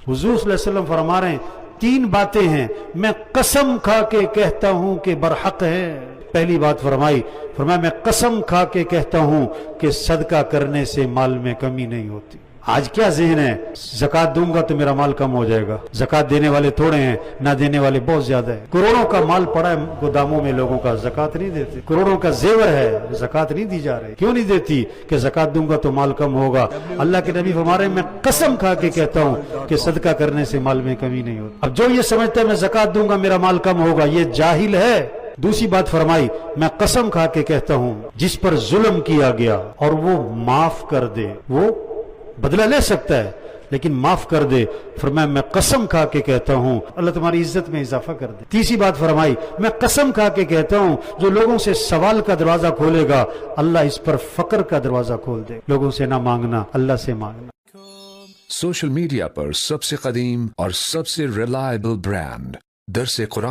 हुजूर सल्लल्लाहु अलैहि वसल्लम फरमा रहे हैं 3 बातें हैं मैं कसम खा के कहता हूं कि बरहक है। पहली बात फरमाया मैं कसम खा के कहता हूं कि सदका करने से माल में कमी नहीं होती। आज क्या ज़हन है, ज़कात दूंगा तो मेरा माल कम हो जाएगा, ज़कात देने वाले थोड़े हैं, ना देने वाले बहुत ज्यादा है। करोड़ों का माल पड़ा है गोदामों में लोगों का, ज़कात नहीं देते। करोड़ों का जेवर है, ज़कात नहीं दी जा रही। क्यों नहीं देती? कि ज़कात दूंगा तो माल कम होगा। अल्लाह के नबी फरमा रहे हैं मैं कसम खा के कहता हूं कि सदका करने से माल में कमी नहीं होती। अब जो ये समझता है मैं ज़कात दूंगा मेरा माल कम होगा, ये जाहिल है। दूसरी बात फरमाई मैं कसम खा के कहता हूं जिस पर जुल्म किया गया और वो माफ कर दे, वो बदला ले सकता है लेकिन माफ कर दे, फरमाया मैं कसम खा के कहता हूं अल्लाह तुम्हारी इज्जत में इजाफा कर दे। तीसरी बात फरमाई मैं कसम खा के कहता हूं जो लोगों से सवाल का दरवाजा खोलेगा अल्लाह इस पर फकर का दरवाजा खोल दे। लोगों से ना मांगना, अल्लाह से मांगना। सोशल मीडिया पर सबसे कदीम और सबसे रिलायबल ब्रांड दरस कुरान